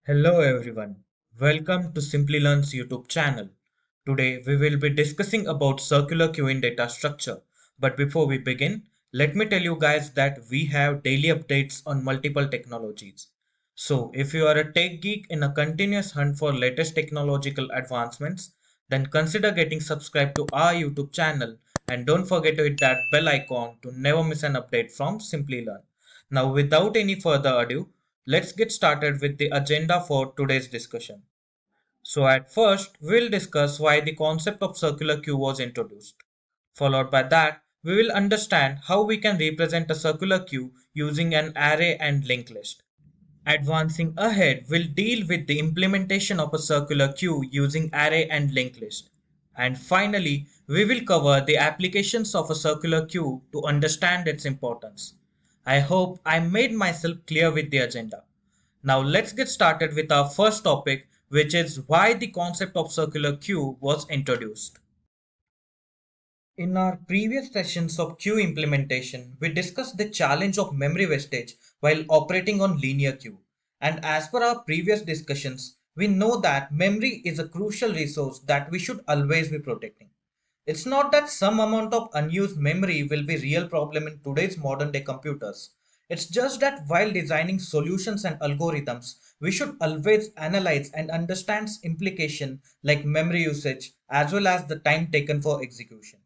Hello everyone, welcome to Simplilearn's YouTube channel. Today we will be discussing about circular queue in data structure. But before we begin, let me tell you guys that we have daily updates on multiple technologies. So if you are a tech geek in a continuous hunt for latest technological advancements, then consider getting subscribed to our YouTube channel and don't forget to hit that bell icon to never miss an update from Simplilearn. Now without any further ado, let's get started with the agenda for today's discussion. So at first, we'll discuss why the concept of circular queue was introduced. Followed by that, we will understand how we can represent a circular queue using an array and linked list. Advancing ahead, we'll deal with the implementation of a circular queue using array and linked list. And finally, we will cover the applications of a circular queue to understand its importance. I hope I made myself clear with the agenda. Now let's get started with our first topic, which is why the concept of circular queue was introduced. In our previous sessions of queue implementation, we discussed the challenge of memory wastage while operating on linear queue. And as per our previous discussions, we know that memory is a crucial resource that we should always be protecting. It's not that some amount of unused memory will be a real problem in today's modern day computers. It's just that while designing solutions and algorithms, we should always analyze and understand implication like memory usage as well as the time taken for execution.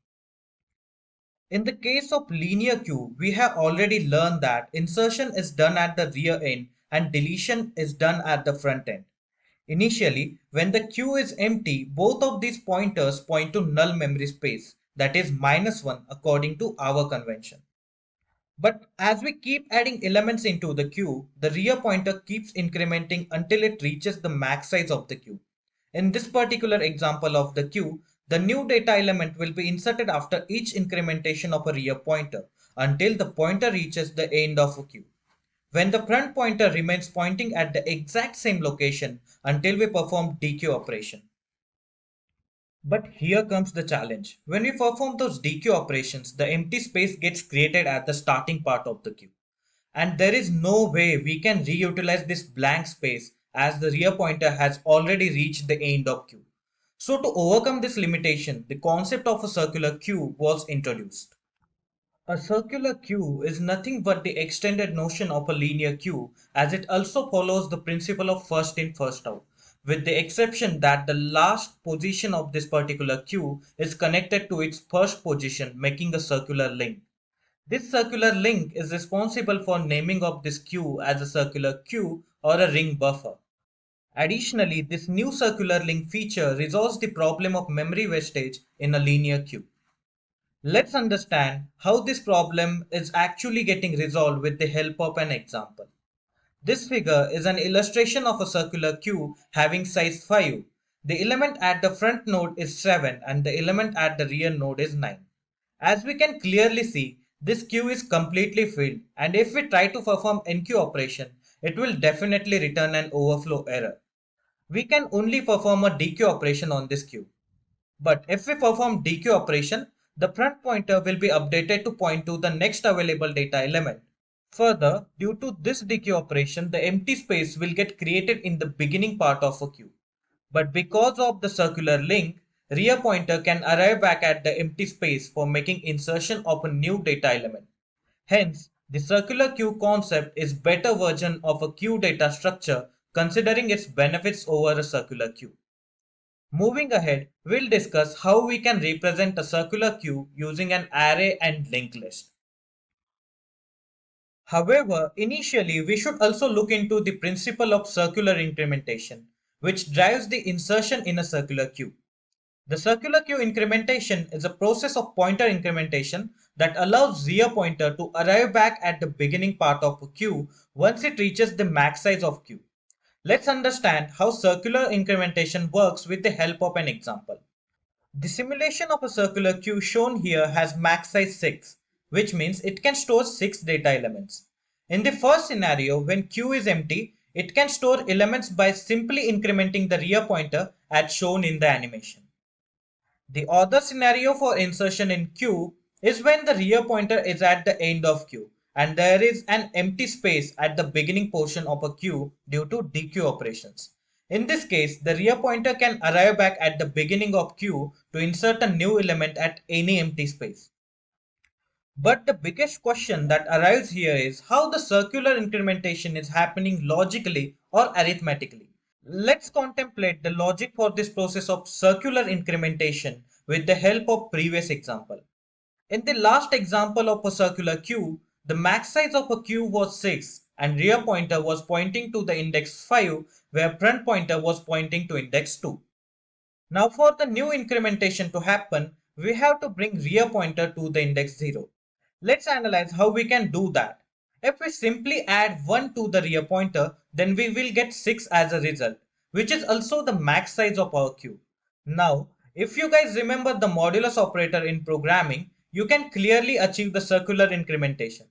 In the case of linear queue, we have already learned that insertion is done at the rear end and deletion is done at the front end. Initially, when the queue is empty, both of these pointers point to null memory space, that is -1 according to our convention. But as we keep adding elements into the queue, the rear pointer keeps incrementing until it reaches the max size of the queue. In this particular example of the queue, the new data element will be inserted after each incrementation of a rear pointer until the pointer reaches the end of a queue. When the front pointer remains pointing at the exact same location until we perform dequeue operation. But here comes the challenge. When we perform those dequeue operations, the empty space gets created at the starting part of the queue. And there is no way we can reutilize this blank space as the rear pointer has already reached the end of queue. So to overcome this limitation, the concept of a circular queue was introduced. A circular queue is nothing but the extended notion of a linear queue, as it also follows the principle of first in first out, with the exception that the last position of this particular queue is connected to its first position, making a circular link. This circular link is responsible for naming of this queue as a circular queue or a ring buffer. Additionally, this new circular link feature resolves the problem of memory wastage in a linear queue. Let's understand how this problem is actually getting resolved with the help of an example. This figure is an illustration of a circular queue having size 5. The element at the front node is 7 and the element at the rear node is 9. As we can clearly see, this queue is completely filled, and if we try to perform enqueue operation, it will definitely return an overflow error. We can only perform a dequeue operation on this queue. But if we perform dequeue operation, the front pointer will be updated to point to the next available data element. Further, due to this dequeue operation, the empty space will get created in the beginning part of a queue. But because of the circular link, rear pointer can arrive back at the empty space for making insertion of a new data element. Hence, the circular queue concept is better version of a queue data structure considering its benefits over a circular queue. Moving ahead, we'll discuss how we can represent a circular queue using an array and linked list. However, initially we should also look into the principle of circular incrementation, which drives the insertion in a circular queue. The circular queue incrementation is a process of pointer incrementation that allows rear pointer to arrive back at the beginning part of a queue once it reaches the max size of queue. Let's understand how circular incrementation works with the help of an example. The simulation of a circular queue shown here has max size 6, which means it can store 6 data elements. In the first scenario, when queue is empty, it can store elements by simply incrementing the rear pointer as shown in the animation. The other scenario for insertion in queue is when the rear pointer is at the end of queue and there is an empty space at the beginning portion of a queue due to dequeue operations. In this case, the rear pointer can arrive back at the beginning of queue to insert a new element at any empty space. But the biggest question that arises here is how the circular incrementation is happening logically or arithmetically. Let's contemplate the logic for this process of circular incrementation with the help of previous example. In the last example of a circular queue, the max size of a queue was 6 and rear pointer was pointing to the index 5 where front pointer was pointing to index 2. Now for the new incrementation to happen, we have to bring rear pointer to the index 0. Let's analyze how we can do that. If we simply add 1 to the rear pointer, then we will get 6 as a result, which is also the max size of our queue. Now, if you guys remember the modulus operator in programming, you can clearly achieve the circular incrementation.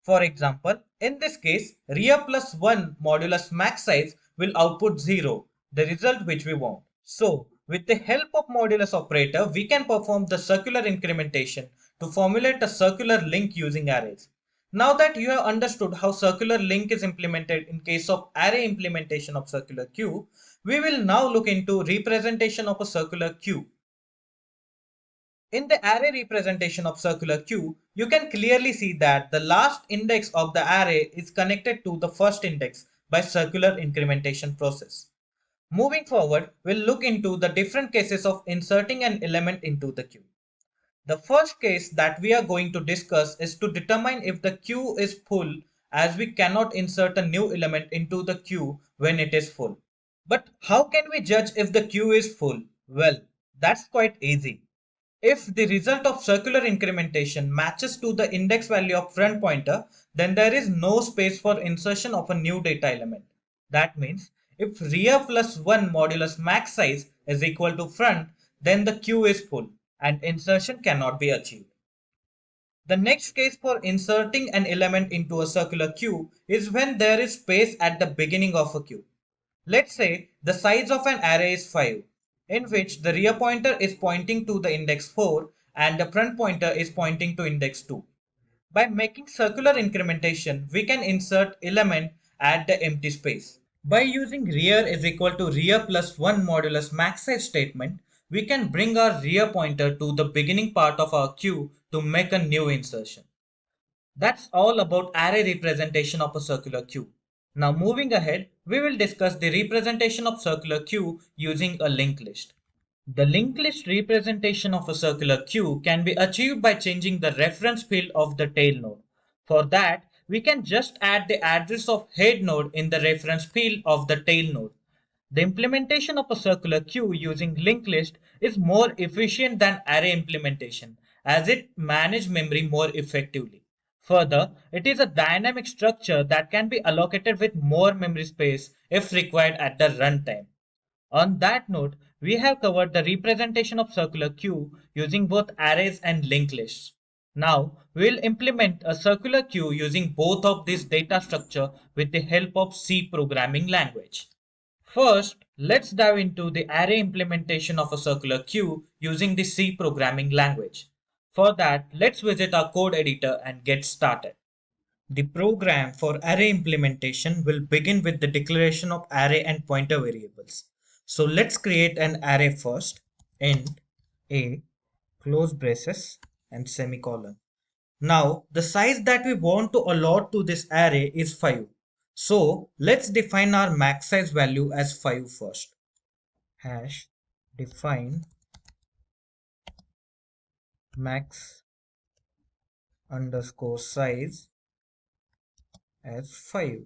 For example, in this case, rear plus 1 modulus max size will output 0, the result which we want. So, with the help of modulus operator, we can perform the circular incrementation to formulate a circular link using arrays. Now that you have understood how circular link is implemented in case of array implementation of circular queue, we will now look into representation of a circular queue. In the array representation of circular queue, you can clearly see that the last index of the array is connected to the first index by circular incrementation process. Moving forward, we'll look into the different cases of inserting an element into the queue. The first case that we are going to discuss is to determine if the queue is full, as we cannot insert a new element into the queue when it is full. But how can we judge if the queue is full? Well, that's quite easy. If the result of circular incrementation matches to the index value of front pointer, then there is no space for insertion of a new data element. That means if rear plus 1 modulus max size is equal to front, then the queue is full and insertion cannot be achieved. The next case for inserting an element into a circular queue is when there is space at the beginning of a queue. Let's say the size of an array is 5, in which the rear pointer is pointing to the index 4 and the front pointer is pointing to index 2. By making circular incrementation, we can insert element at the empty space. By using rear is equal to rear plus 1 modulus max size statement, we can bring our rear pointer to the beginning part of our queue to make a new insertion. That's all about array representation of a circular queue. Now moving ahead, we will discuss the representation of circular queue using a linked list. The linked list representation of a circular queue can be achieved by changing the reference field of the tail node. For that, we can just add the address of head node in the reference field of the tail node. The implementation of a circular queue using linked list is more efficient than array implementation as it manages memory more effectively. Further, it is a dynamic structure that can be allocated with more memory space if required at the runtime. On that note, we have covered the representation of circular queue using both arrays and linked lists. Now, we will implement a circular queue using both of these data structure with the help of C programming language. First, let's dive into the array implementation of a circular queue using the C programming language. For that, let's visit our code editor and get started. The program for array implementation will begin with the declaration of array and pointer variables. So let's create an array first, int a, close braces and semicolon. Now the size that we want to allot to this array is 5. So let's define our max size value as 5 first. Hash define max underscore size as 5.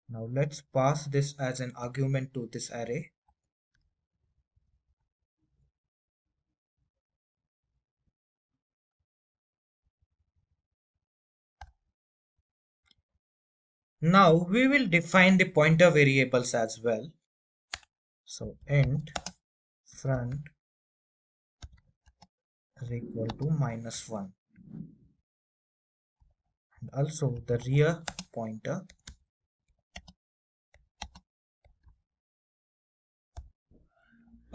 Now let's pass this as an argument to this array. Now we will define the pointer variables as well. So int front is equal to -1 and also the rear pointer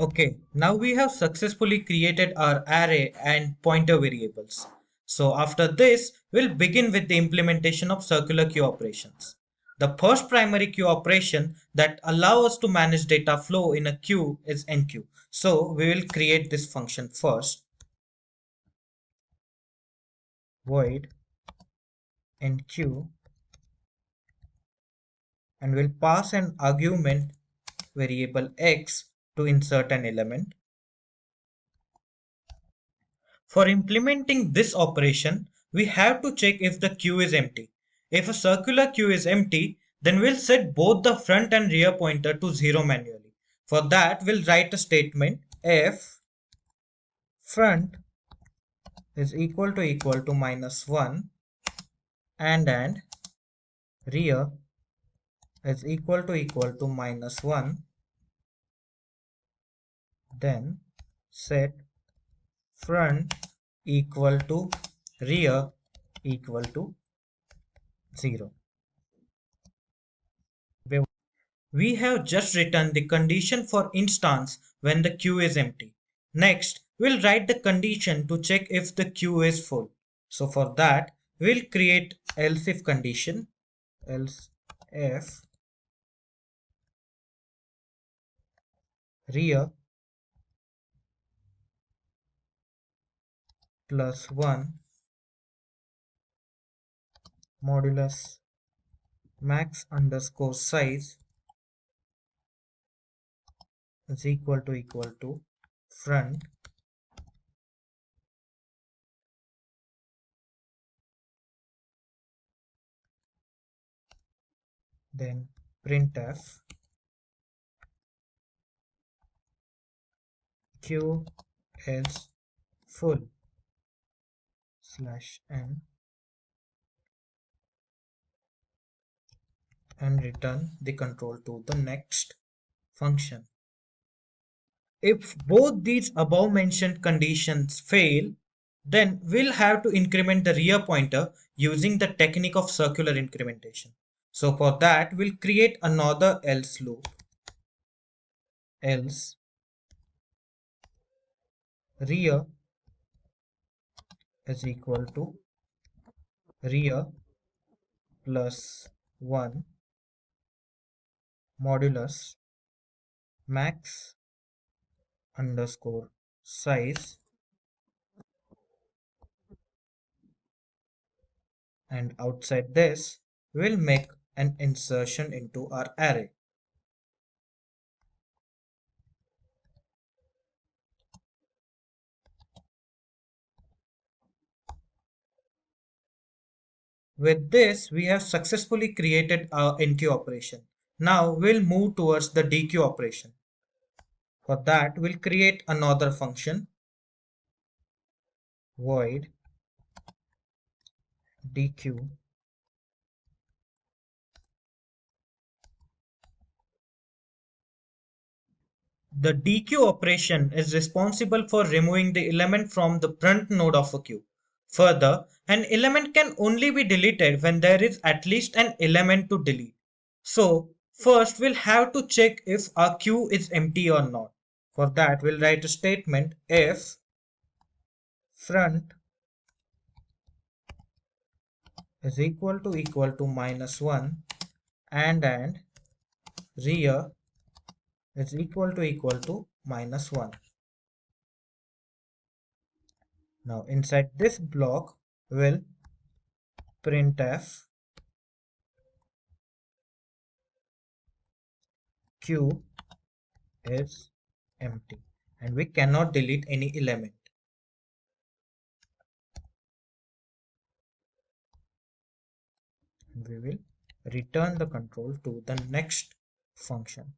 Okay, now we have successfully created our array and pointer variables. So after this, we'll begin with the implementation of circular queue operations. The first primary queue operation that allow us to manage data flow in a queue is enqueue. So we will create this function first, void enqueue, and we'll pass an argument variable x to insert an element. For implementing this operation, we have to check if the queue is empty. If a circular queue is empty, then we'll set both the front and rear pointer to 0 manually. For that, we'll write a statement if front is equal to -1 and rear is equal to -1, then set front equal to rear equal to 0. We have just written the condition for instance when the queue is empty. Next, we'll write the condition to check if the queue is full. So for that, we'll create else if condition, else if rear plus 1 modulus max underscore size is equal to front, then printf queue is full /n and return the control to the next function. If both these above mentioned conditions fail, then we'll have to increment the rear pointer using the technique of circular incrementation. So for that, we'll create another else loop, else rear is equal to rear plus 1 modulus max underscore size, and outside this we'll make an insertion into our array. With this, we have successfully created our enqueue operation. Now we'll move towards the dequeue operation. For that, we'll create another function, void dequeue. The dequeue operation is responsible for removing the element from the front node of a queue. Further, an element can only be deleted when there is at least an element to delete. So, first we'll have to check if our queue is empty or not. For that, we'll write a statement if front is equal to -1 and rear is equal to -1. Now inside this block will printf queue is empty and we cannot delete any element. And we will return the control to the next function.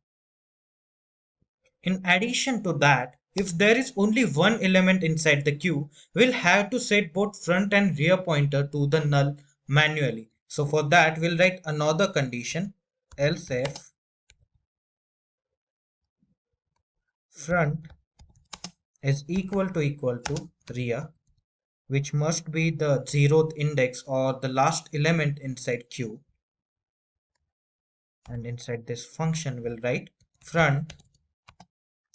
In addition to that, if there is only one element inside the queue, we'll have to set both front and rear pointer to the null manually. So for that, we'll write another condition, else if front is equal to rear, which must be the 0th index or the last element inside queue. And inside this function, we'll write front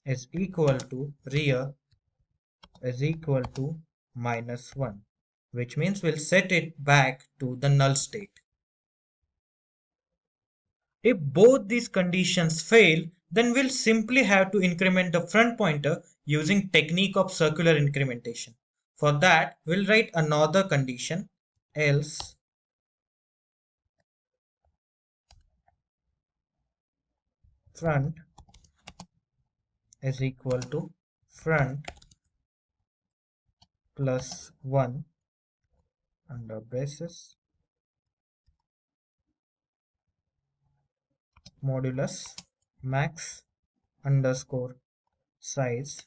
is equal to rear is equal to -1, which means we'll set it back to the null state. If both these conditions fail, then we'll simply have to increment the front pointer using technique of circular incrementation. For that, we'll write another condition, else front is equal to front plus 1 under braces modulus max underscore size.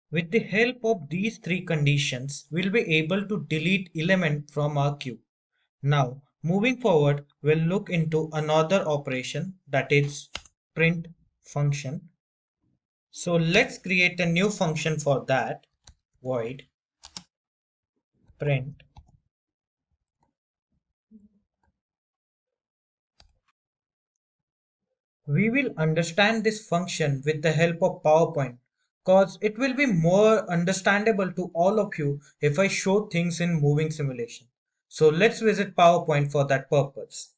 With the help of these three conditions, we'll be able to delete element from our queue. Now, moving forward, we'll look into another operation, that is print function. So let's create a new function for that, void print. We will understand this function with the help of PowerPoint, cause it will be more understandable to all of you if I show things in moving simulation. So let's visit PowerPoint for that purpose.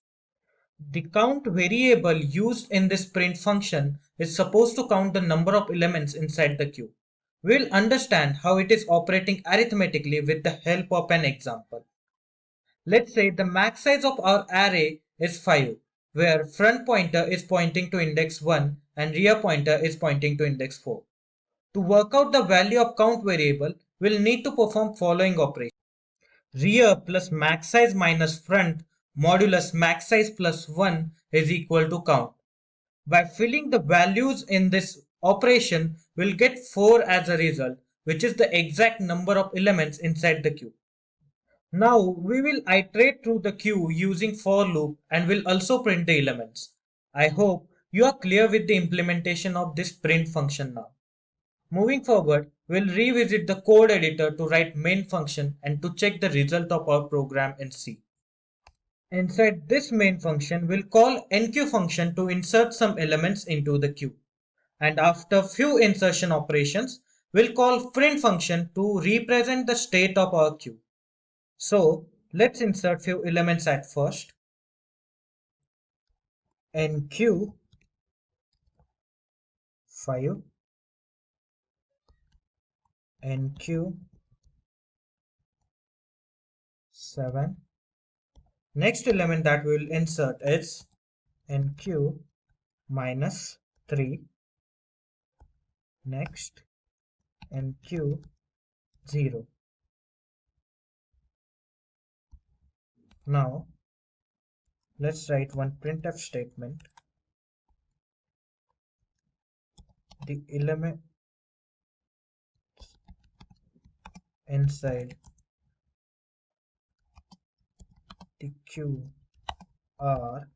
The count variable used in this print function is supposed to count the number of elements inside the queue. We'll understand how it is operating arithmetically with the help of an example. Let's say the max size of our array is 5, where front pointer is pointing to index 1 and rear pointer is pointing to index 4. To work out the value of count variable, we'll need to perform following operation. Rear plus max size minus front modulus max size plus 1 is equal to count. By filling the values in this operation, we'll get 4 as a result, which is the exact number of elements inside the queue. Now we will iterate through the queue using for loop and will also print the elements. I hope you are clear with the implementation of this print function now. Moving forward, we'll revisit the code editor to write main function and to check the result of our program in C. Inside this main function, we'll call enqueue function to insert some elements into the queue. And after few insertion operations, we'll call print function to represent the state of our queue. So let's insert few elements at first. Enqueue 5, enqueue 7. Next element that we will insert is enqueue -3. Next enqueue 0. Now let's write one printf statement. The element inside the queue are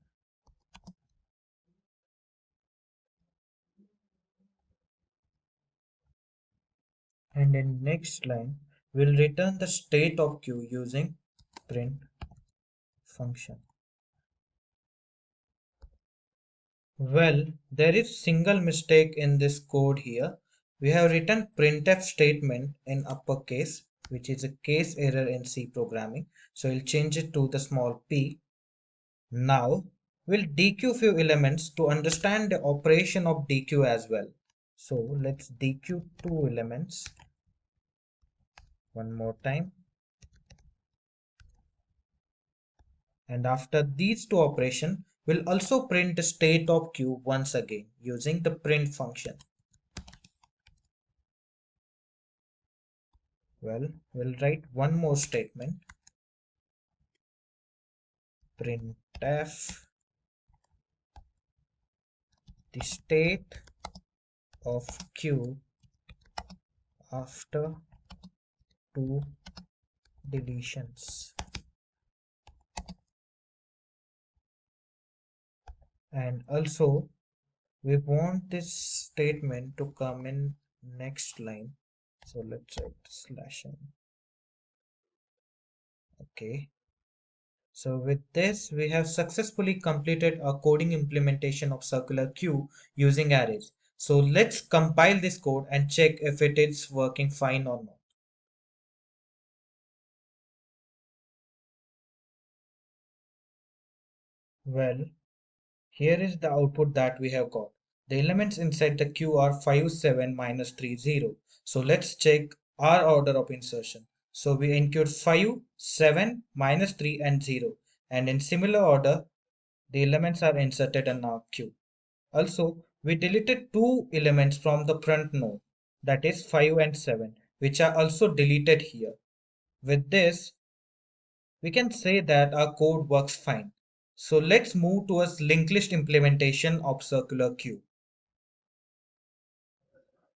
and in next line we'll return the state of queue using print function. Well, there is single mistake in this code here. We have written printf statement in uppercase, which is a case error in C programming. So we'll change it to the small p. Now we'll dequeue few elements to understand the operation of dequeue as well. So let's dequeue two elements one more time. And after these two operations, we'll also print the state of queue once again using the print function. Well, we'll write one more statement. Printf the state of queue after two deletions. And also we want this statement to come in next line. So let's write /n. Okay. So with this, we have successfully completed our coding implementation of circular queue using arrays. So let's compile this code and check if it is working fine or not. Well, here is the output that we have got. The elements inside the queue are 5, 7, minus 3, 0. So let's check our order of insertion. So we include 5, 7, minus 3 and 0. And in similar order, the elements are inserted in our queue. Also, we deleted two elements from the front node, that is 5 and 7, which are also deleted here. With this, we can say that our code works fine. So let's move towards linked list implementation of circular queue.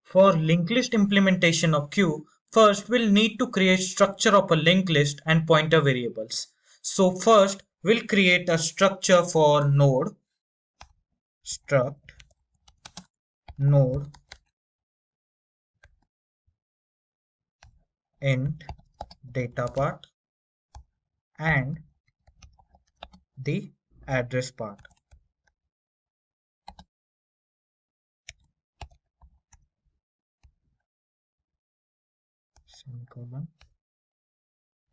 For linked list implementation of queue, first we'll need to create structure of a linked list and pointer variables. So first we'll create a structure for node struct node int data part and the address part. Semicolon.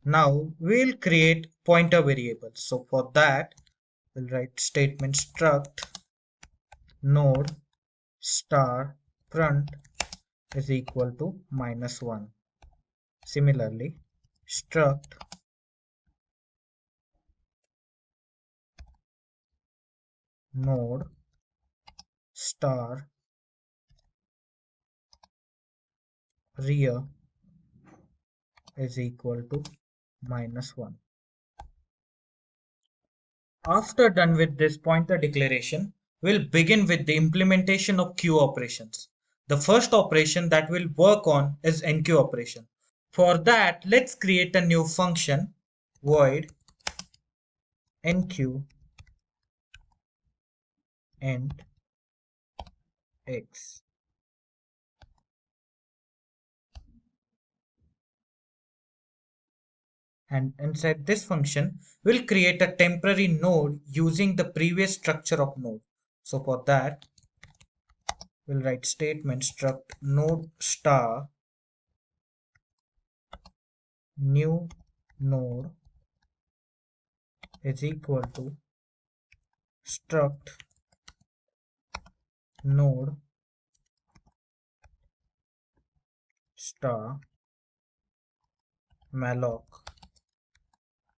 Now we'll create pointer variables. So for that, we'll write statement struct node star front is equal to -1. Similarly, struct node star rear is equal to -1. After done with this pointer declaration, we'll begin with the implementation of queue operations. The first operation that we'll work on is enqueue operation. For that, let's create a new function void enqueue int x. And inside this function, we'll create a temporary node using the previous structure of node. So for that, we'll write statement struct node star new node is equal to struct node star malloc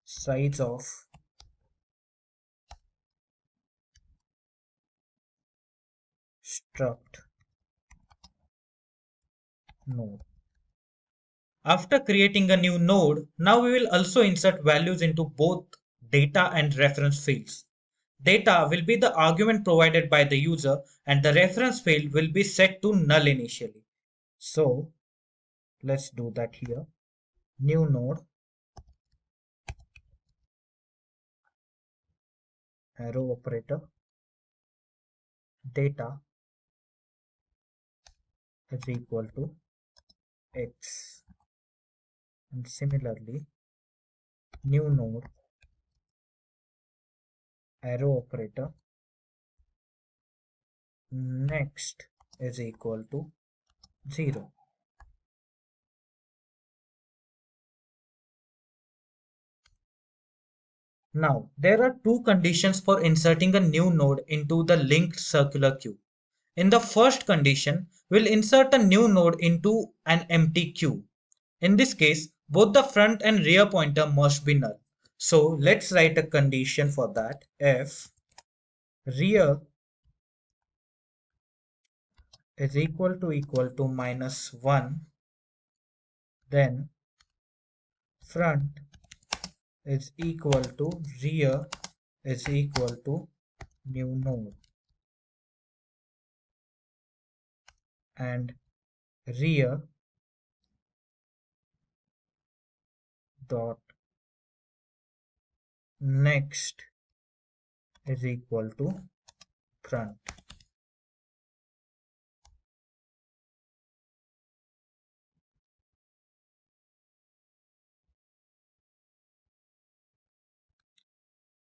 size of struct node. After creating a new node, now we will also insert values into both data and reference fields. Data will be the argument provided by the user and the reference field will be set to null initially. So let's do that here. New node arrow operator data is equal to x, and similarly new node arrow operator next is equal to 0. Now, there are two conditions for inserting a new node into the linked circular queue. In the first condition, we'll insert a new node into an empty queue. In this case, both the front and rear pointer must be null. So let's write a condition for that. If rear is equal to -1, then front is equal to rear is equal to new node, and rear dot next is equal to front.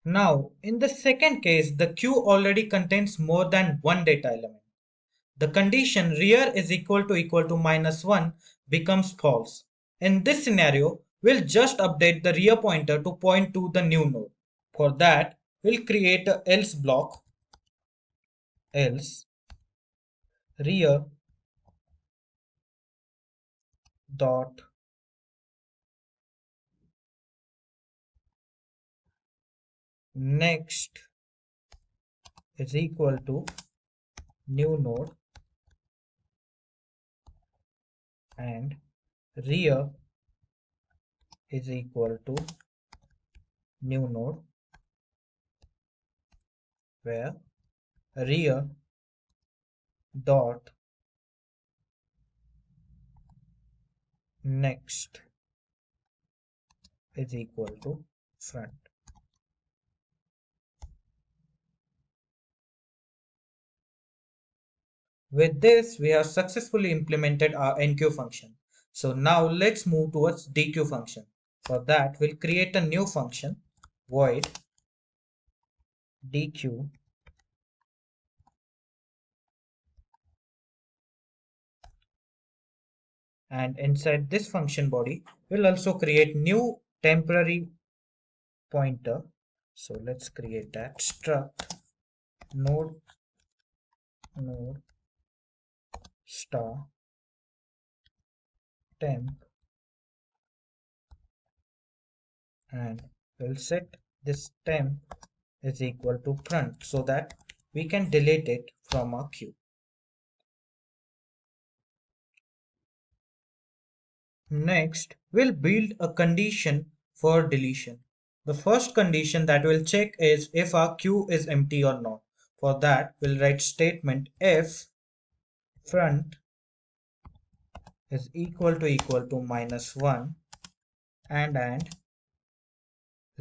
Now, in the second case, the queue already contains more than one data element. The condition rear is equal to minus 1 becomes false. In this scenario, we'll just update the rear pointer to point to the new node. For that, we'll create a else block, else rear dot next is equal to new node and rear is equal to new node where rear dot next is equal to front. With this, we have successfully implemented our enqueue function. So now let's move towards dequeue function. For that, we'll create a new function, void dequeue, and inside this function body, we'll also create new temporary pointer. So let's create that struct node star temp, and we'll set this temp is equal to front so that we can delete it from our queue. Next, we'll build a condition for deletion. The first condition that we'll check is if our queue is empty or not. For that, we'll write statement if front is equal to minus 1 and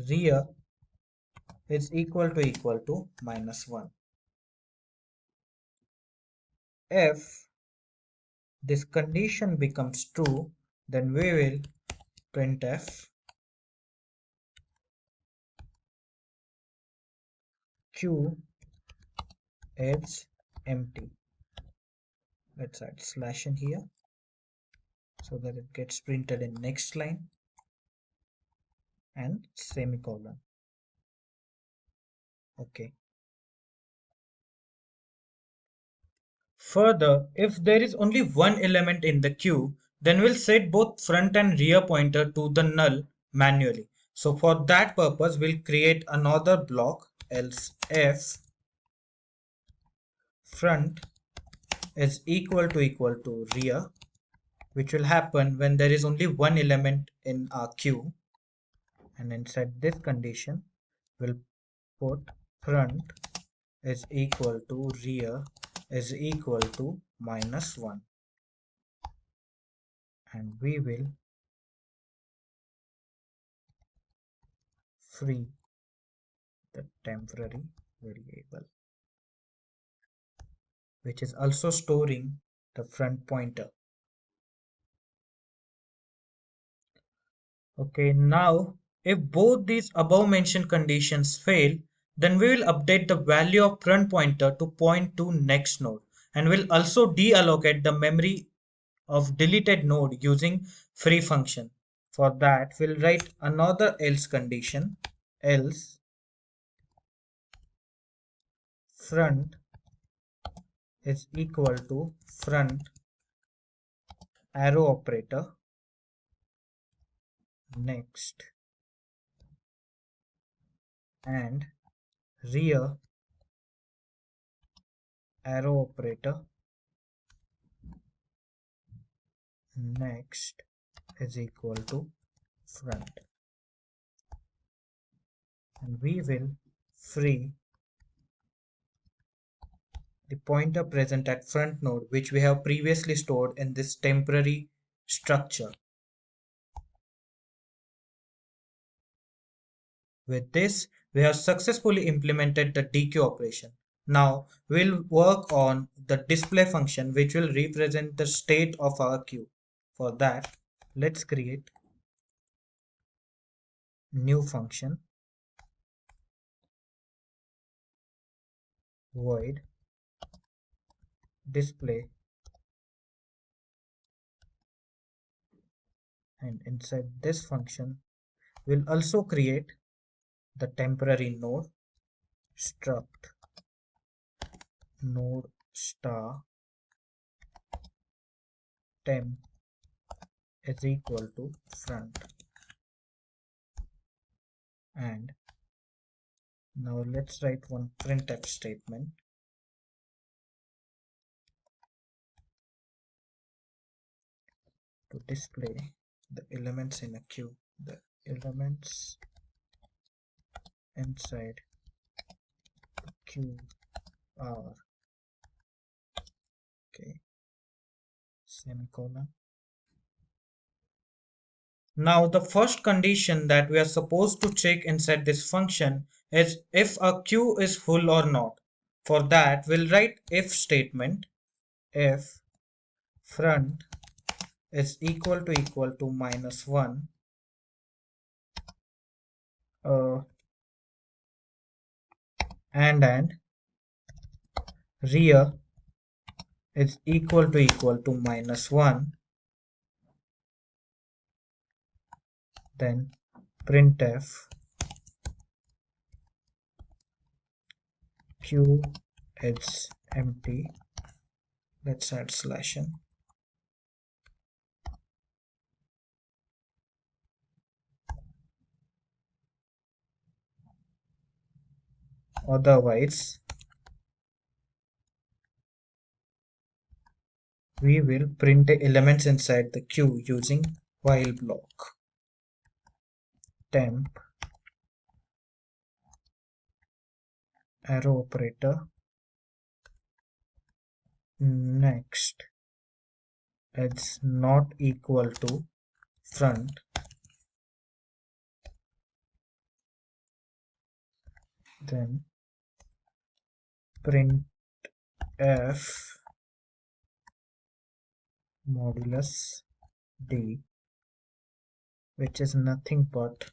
rear is equal to minus 1. If this condition becomes true, then we will printf queue is empty. Let's add slash in here so that it gets printed in next line and semicolon. Okay. Further, if there is only one element in the queue, then we'll set both front and rear pointer to the null manually. So for that purpose, we'll create another block, else if front is equal to rear, which will happen when there is only one element in our queue. And inside this condition, we'll put front is equal to rear is equal to minus 1, and we will free the temporary variable which is also storing the front pointer. Okay, now if both these above mentioned conditions fail, then we will update the value of front pointer to point to next node, and we'll also deallocate the memory of deleted node using free function. For that, we'll write another else condition, else front is equal to front arrow operator next and rear arrow operator next is equal to front, and we will free the pointer present at front node which we have previously stored in this temporary structure. With this, we have successfully implemented the dequeue operation. Now we'll work on the display function which will represent the state of our queue. For that, let's create new function void display, and inside this function we'll also create the temporary node struct node star temp is equal to front. And now let's write one printf statement to display the elements in a queue. The elements inside queue are okay, semicolon. Now the first condition that we are supposed to check inside this function is if a queue is full or not. For that we'll write if statement if front is equal to -1, uh, and rear is equal to -1, then printf q is empty. Let's add slash n. Otherwise we will print the elements inside the queue using while block. Temp arrow operator next is not equal to front, then print f modulus d, which is nothing but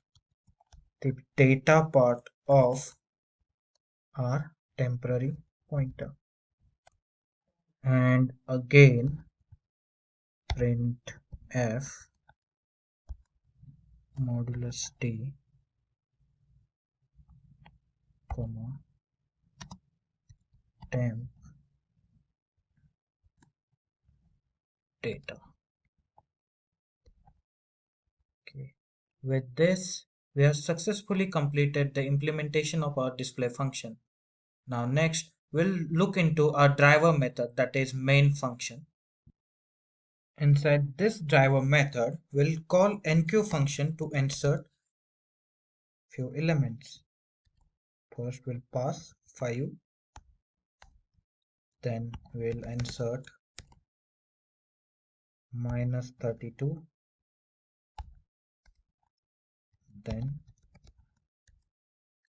the data part of our temporary pointer, and again print f modulus d comma temp data. Okay. With this, we have successfully completed the implementation of our display function. Now next, we'll look into our driver method, that is main function. Inside this driver method, we'll call enqueue function to insert few elements. First we'll pass 5, then we'll insert -32, then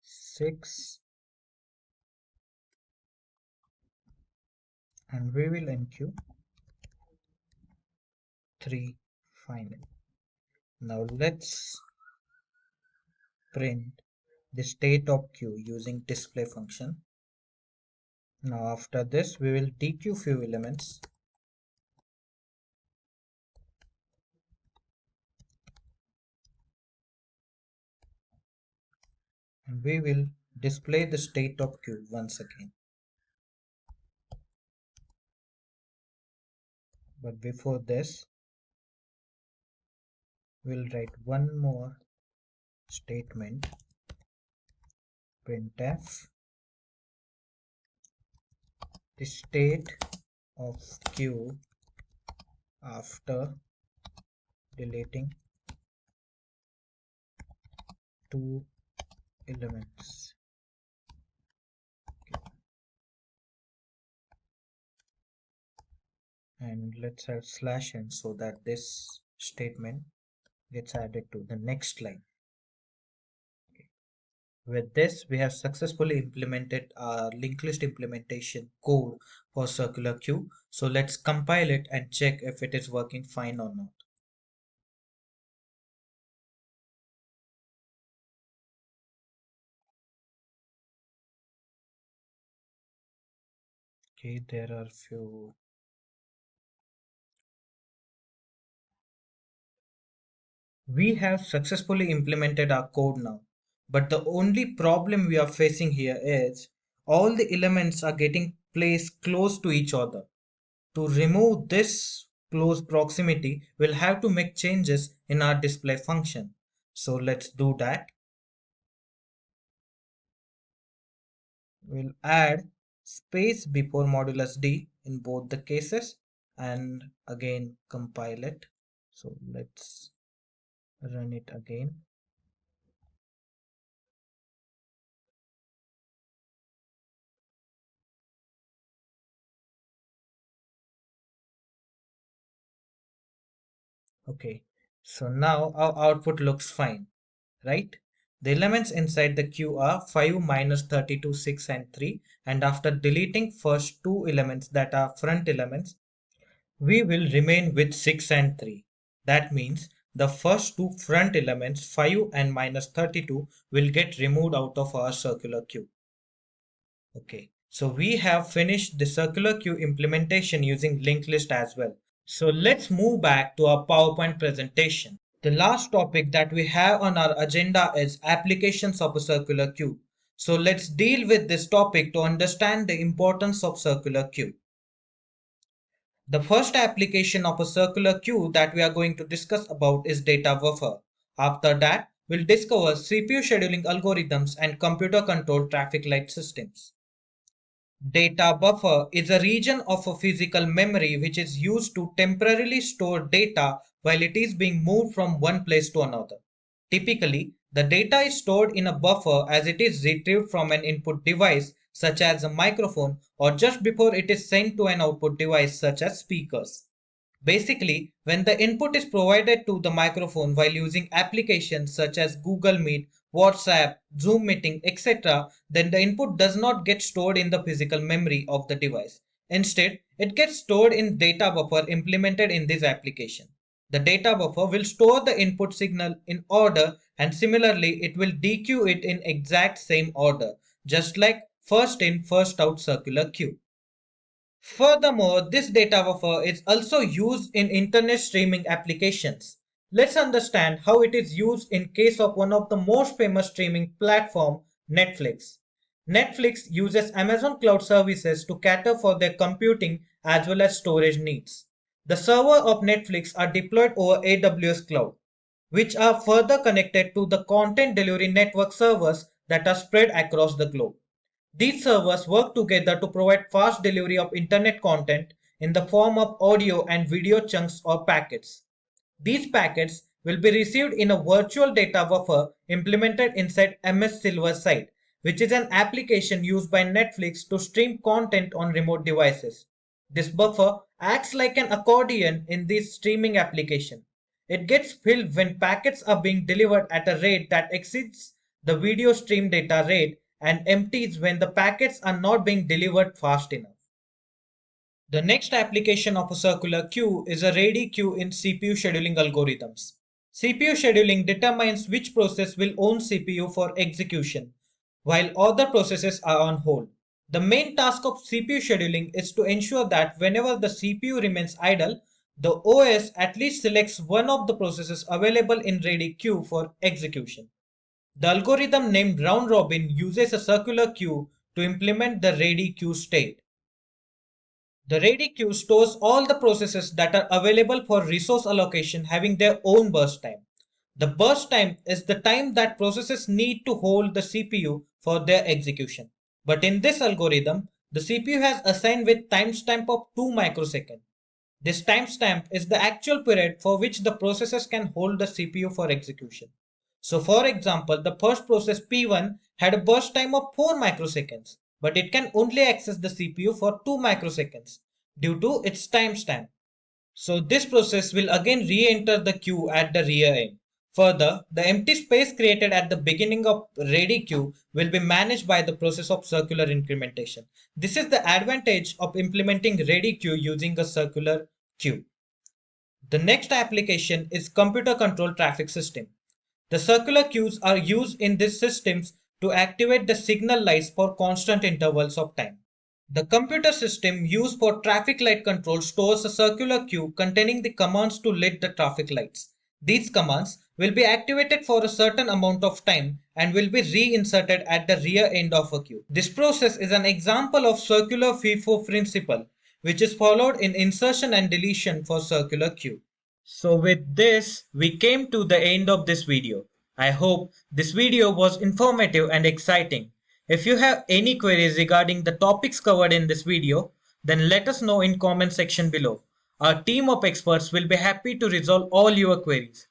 6, and we will enqueue 3 finally. Now let's print the state of queue using display function. Now after this we will dequeue few elements, and we will display the state of queue once again. But before this we'll write one more statement, printf the state of queue after deleting 2 elements. And let's add slash n so that this statement gets added to the next line. With this, we have successfully implemented our linked list implementation code for circular queue. So let's compile it and check if it is working fine or not. Okay, there are few. We have successfully implemented our code now, but the only problem we are facing here is all the elements are getting placed close to each other. To remove this close proximity, we'll have to make changes in our display function. So let's do that. We'll add space before modulus d in both the cases and again compile it. So let's run it again. Okay, so now our output looks fine, right? The elements inside the queue are 5, minus 32, 6 and 3, and after deleting first two elements that are front elements, we will remain with 6 and 3. That means the first two front elements 5 and minus 32 will get removed out of our circular queue. Okay, so we have finished the circular queue implementation using linked list as well. So let's move back to our PowerPoint presentation. The last topic that we have on our agenda is applications of a circular queue. So let's deal with this topic to understand the importance of circular queue. The first application of a circular queue that we are going to discuss about is data buffer. After that, we'll discover CPU scheduling algorithms and computer controlled traffic light systems. Data buffer is a region of a physical memory which is used to temporarily store data while it is being moved from one place to another. Typically, the data is stored in a buffer as it is retrieved from an input device such as a microphone or just before it is sent to an output device such as speakers. Basically, when the input is provided to the microphone while using applications such as Google Meet, WhatsApp, Zoom meeting, etc., then the input does not get stored in the physical memory of the device. Instead, it gets stored in data buffer implemented in this application. The data buffer will store the input signal in order and similarly it will dequeue it in exact same order, just like first in first out circular queue. Furthermore, this data buffer is also used in internet streaming applications. Let's understand how it is used in case of one of the most famous streaming platform, Netflix. Netflix uses Amazon Cloud Services to cater for their computing as well as storage needs. The server of Netflix are deployed over AWS Cloud, which are further connected to the content delivery network servers that are spread across the globe. These servers work together to provide fast delivery of internet content in the form of audio and video chunks or packets. These packets will be received in a virtual data buffer implemented inside MS Silverside, which is an application used by Netflix to stream content on remote devices. This buffer acts like an accordion in this streaming application. It gets filled when packets are being delivered at a rate that exceeds the video stream data rate and empties when the packets are not being delivered fast enough. The next application of a circular queue is a ready queue in CPU scheduling algorithms. CPU scheduling determines which process will own CPU for execution, while other processes are on hold. The main task of CPU scheduling is to ensure that whenever the CPU remains idle, the OS at least selects one of the processes available in ready queue for execution. The algorithm named round robin uses a circular queue to implement the ready queue state. The ready queue stores all the processes that are available for resource allocation having their own burst time. The burst time is the time that processes need to hold the CPU for their execution. But in this algorithm, the CPU has assigned with timestamp of 2 microseconds. This timestamp is the actual period for which the processes can hold the CPU for execution. So for example, the first process P1 had a burst time of 4 microseconds, but it can only access the CPU for 2 microseconds due to its timestamp. So this process will again re-enter the queue at the rear end. Further, the empty space created at the beginning of ready queue will be managed by the process of circular incrementation. This is the advantage of implementing ready queue using a circular queue. The next application is computer control traffic system. The circular queues are used in these systems to activate the signal lights for constant intervals of time. The computer system used for traffic light control stores a circular queue containing the commands to lit the traffic lights. These commands will be activated for a certain amount of time and will be reinserted at the rear end of a queue. This process is an example of circular FIFO principle, which is followed in insertion and deletion for circular queue. So with this, we came to the end of this video. I hope this video was informative and exciting. If you have any queries regarding the topics covered in this video, then let us know in comment section below. Our team of experts will be happy to resolve all your queries.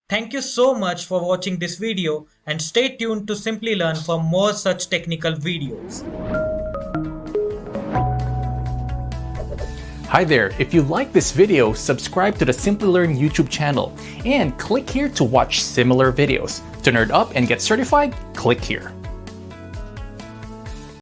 Thank you so much for watching this video and stay tuned to Simplilearn for more such technical videos. Hi there, if you like this video, subscribe to the Simplilearn YouTube channel and click here to watch similar videos. To nerd up and get certified, click here.